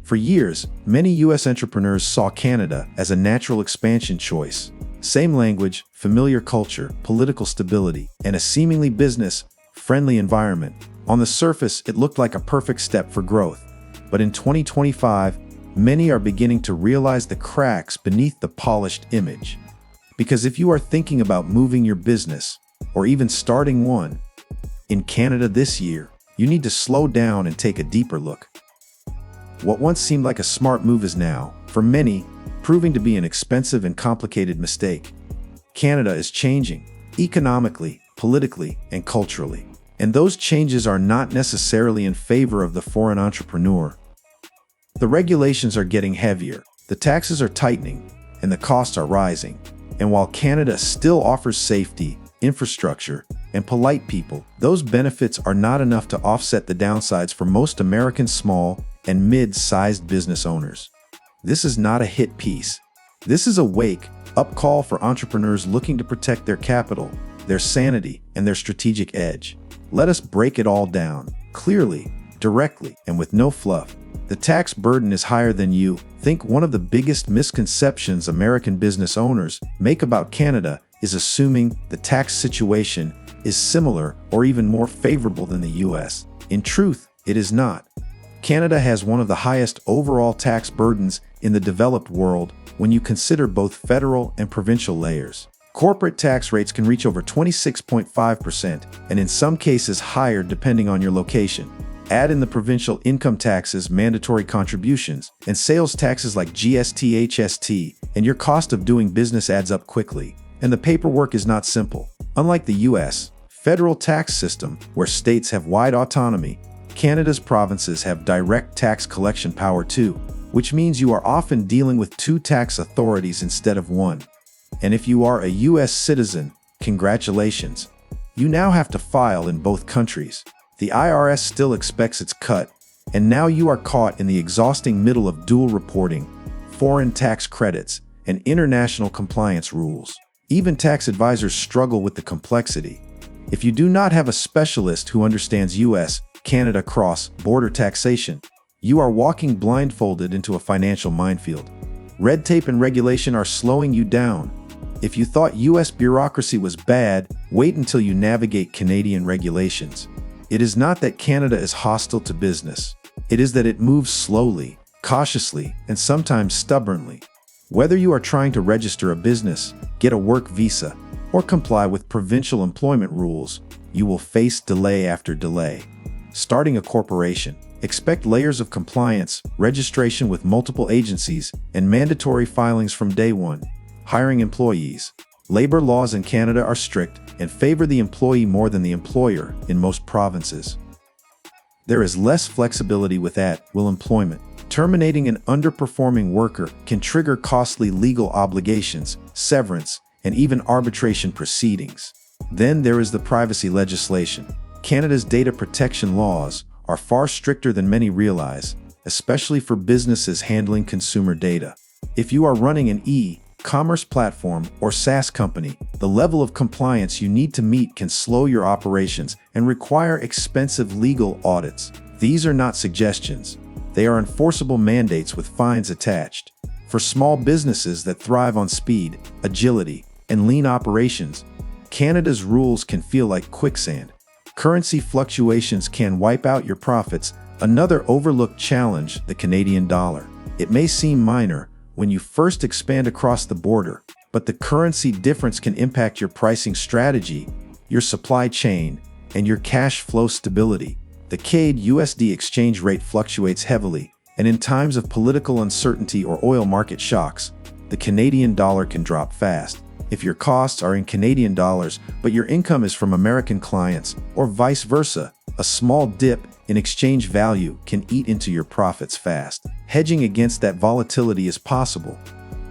For years, many U.S. entrepreneurs saw Canada as a natural expansion choice. Same language, familiar culture, political stability, and a seemingly business-friendly environment. On the surface, it looked like a perfect step for growth. But in 2025, many are beginning to realize the cracks beneath the polished image. Because if you are thinking about moving your business, or even starting one, in Canada this year, you need to slow down and take a deeper look. What once seemed like a smart move is now, for many, proving to be an expensive and complicated mistake. Canada is changing, economically, politically, and culturally. And those changes are not necessarily in favor of the foreign entrepreneur. The regulations are getting heavier, the taxes are tightening, and the costs are rising. And while Canada still offers safety, infrastructure, and polite people, those benefits are not enough to offset the downsides for most American small and mid-sized business owners. This is not a hit piece. This is a wake-up call for entrepreneurs looking to protect their capital, their sanity, and their strategic edge. Let us break it all down, clearly, directly, and with no fluff. The tax burden is higher than you think. One of the biggest misconceptions American business owners make about Canada is assuming the tax situation is similar or even more favorable than the US. In truth, it is not. Canada has one of the highest overall tax burdens in the developed world when you consider both federal and provincial layers. Corporate tax rates can reach over 26.5%, and in some cases higher depending on your location. Add in the provincial income taxes, mandatory contributions, and sales taxes like GST, HST, and your cost of doing business adds up quickly. And the paperwork is not simple. Unlike the US federal tax system, where states have wide autonomy, Canada's provinces have direct tax collection power too, which means you are often dealing with two tax authorities instead of one. And if you are a US citizen, congratulations. You now have to file in both countries. The IRS still expects its cut, and now you are caught in the exhausting middle of dual reporting, foreign tax credits, and international compliance rules. Even tax advisors struggle with the complexity. If you do not have a specialist who understands US, Canada cross-border taxation, you are walking blindfolded into a financial minefield. Red tape and regulation are slowing you down. If you thought US bureaucracy was bad, wait until you navigate Canadian regulations. It is not that Canada is hostile to business. It is that it moves slowly, cautiously, and sometimes stubbornly. Whether you are trying to register a business, get a work visa, or comply with provincial employment rules, you will face delay after delay. Starting a corporation, expect layers of compliance, registration with multiple agencies, and mandatory filings from day one. Hiring employees. Labor laws in Canada are strict and favor the employee more than the employer in most provinces. There is less flexibility with at-will employment. Terminating an underperforming worker can trigger costly legal obligations, severance, and even arbitration proceedings. Then there is the privacy legislation. Canada's data protection laws are far stricter than many realize, especially for businesses handling consumer data. If you are running an e-commerce platform or SaaS company, the level of compliance you need to meet can slow your operations and require expensive legal audits. These are not suggestions. They are enforceable mandates with fines attached. For small businesses that thrive on speed, agility, and lean operations, Canada's rules can feel like quicksand. Currency fluctuations can wipe out your profits. Another overlooked challenge, the Canadian dollar. It may seem minor when you first expand across the border, but the currency difference can impact your pricing strategy, your supply chain, and your cash flow stability. The CAD-USD exchange rate fluctuates heavily, and in times of political uncertainty or oil market shocks, the Canadian dollar can drop fast. If your costs are in Canadian dollars, but your income is from American clients, or vice versa, a small dip in exchange value can eat into your profits fast. Hedging against that volatility is possible,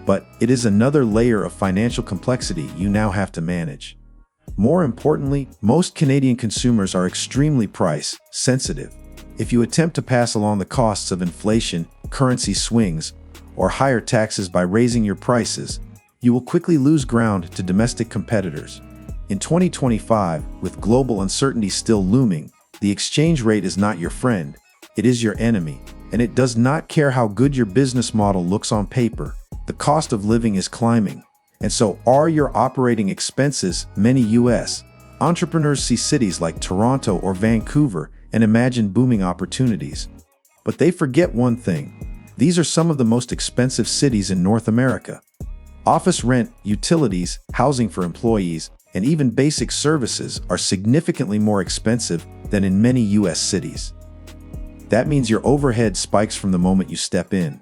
but it is another layer of financial complexity you now have to manage. More importantly, most Canadian consumers are extremely price sensitive. If you attempt to pass along the costs of inflation, currency swings, or higher taxes by raising your prices, you will quickly lose ground to domestic competitors. In 2025, with global uncertainty still looming, the exchange rate is not your friend, it is your enemy. And it does not care how good your business model looks on paper. The cost of living is climbing. And so are your operating expenses. Many U.S. entrepreneurs see cities like Toronto or Vancouver and imagine booming opportunities. But they forget one thing. These are some of the most expensive cities in North America. Office rent, utilities, housing for employees, and even basic services are significantly more expensive than in many U.S. cities. That means your overhead spikes from the moment you step in.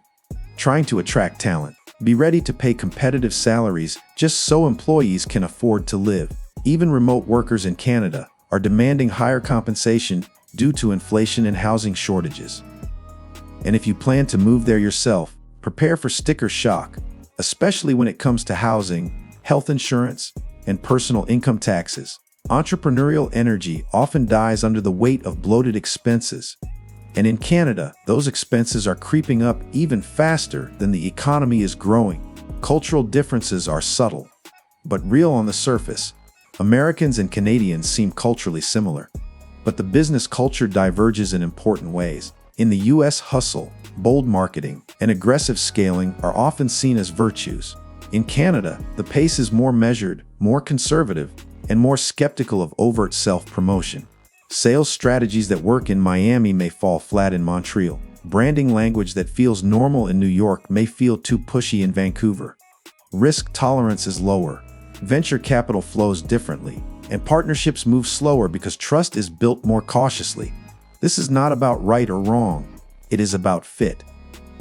Trying to attract talent. Be ready to pay competitive salaries just so employees can afford to live. Even remote workers in Canada are demanding higher compensation due to inflation and housing shortages. And if you plan to move there yourself, prepare for sticker shock, especially when it comes to housing, health insurance, and personal income taxes. Entrepreneurial energy often dies under the weight of bloated expenses. And in Canada, those expenses are creeping up even faster than the economy is growing. Cultural differences are subtle, but real on the surface. Americans and Canadians seem culturally similar, but the business culture diverges in important ways. In the U.S., hustle, bold marketing, and aggressive scaling are often seen as virtues. In Canada, the pace is more measured, more conservative, and more skeptical of overt self-promotion. Sales strategies that work in Miami may fall flat in Montreal. Branding language that feels normal in New York may feel too pushy in Vancouver. Risk tolerance is lower. Venture capital flows differently, and partnerships move slower because trust is built more cautiously. This is not about right or wrong. It is about fit.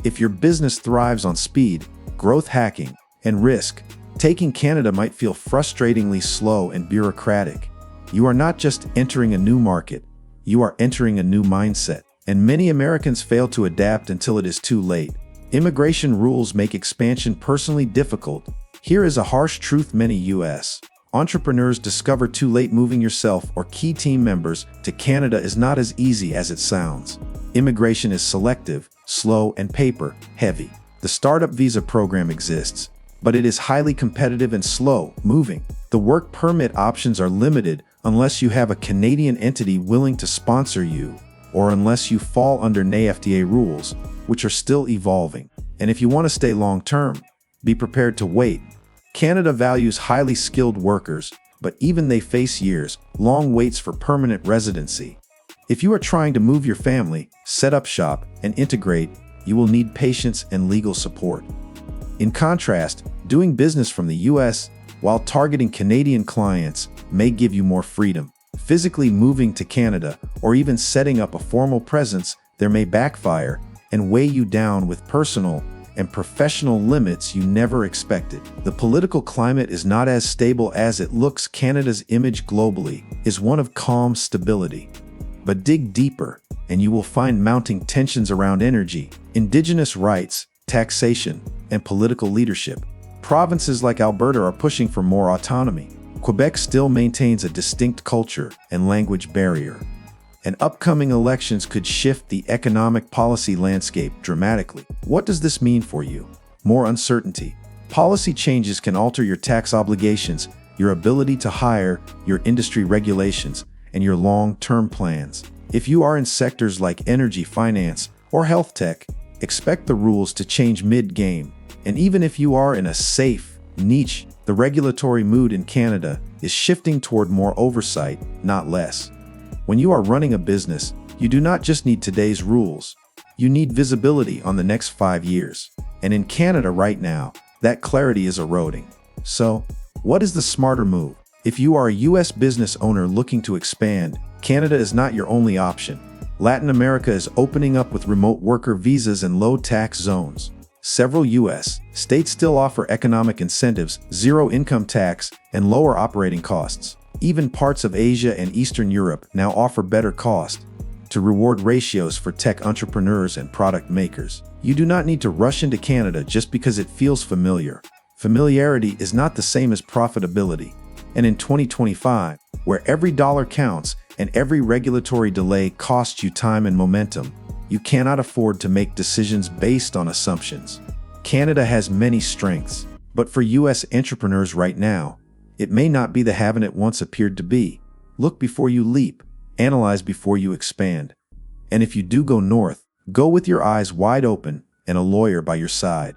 If your business thrives on speed, growth hacking, and risk, taking Canada might feel frustratingly slow and bureaucratic. You are not just entering a new market, you are entering a new mindset. And many Americans fail to adapt until it is too late. Immigration rules make expansion personally difficult. Here is a harsh truth many U.S. entrepreneurs discover too late: moving yourself or key team members to Canada is not as easy as it sounds. Immigration is selective, slow, and paper-heavy. The startup visa program exists, but it is highly competitive and slow-moving. The work permit options are limited unless you have a Canadian entity willing to sponsor you, or unless you fall under NAFTA rules, which are still evolving. And if you want to stay long-term, be prepared to wait. Canada values highly skilled workers, but even they face years-long waits for permanent residency. If you are trying to move your family, set up shop, and integrate, you will need patience and legal support. In contrast, doing business from the U.S. while targeting Canadian clients may give you more freedom. Physically moving to Canada or even setting up a formal presence there may backfire and weigh you down with personal and professional limits you never expected. The political climate is not as stable as it looks. Canada's image globally is one of calm stability. But dig deeper, and you will find mounting tensions around energy, Indigenous rights, taxation, and political leadership. Provinces like Alberta are pushing for more autonomy. Quebec still maintains a distinct culture and language barrier. And upcoming elections could shift the economic policy landscape dramatically. What does this mean for you? More uncertainty. Policy changes can alter your tax obligations, your ability to hire, your industry regulations, and your long-term plans. If you are in sectors like energy, finance, or health tech, expect the rules to change mid-game. And even if you are in a safe niche, the regulatory mood in Canada is shifting toward more oversight, not less. When you are running a business, you do not just need today's rules. You need visibility on the next 5 years. And in Canada right now, that clarity is eroding. So, what is the smarter move? If you are a U.S. business owner looking to expand, Canada is not your only option. Latin America is opening up with remote worker visas and low tax zones. Several U.S. states still offer economic incentives, zero income tax, and lower operating costs. Even parts of Asia and Eastern Europe now offer better cost to reward ratios for tech entrepreneurs and product makers. You do not need to rush into Canada just because it feels familiar. Familiarity is not the same as profitability. And in 2025, where every dollar counts and every regulatory delay costs you time and momentum, you cannot afford to make decisions based on assumptions. Canada has many strengths, but for U.S. entrepreneurs right now, it may not be the haven it once appeared to be. Look before you leap, analyze before you expand. And if you do go north, Go with your eyes wide open and a lawyer by your side.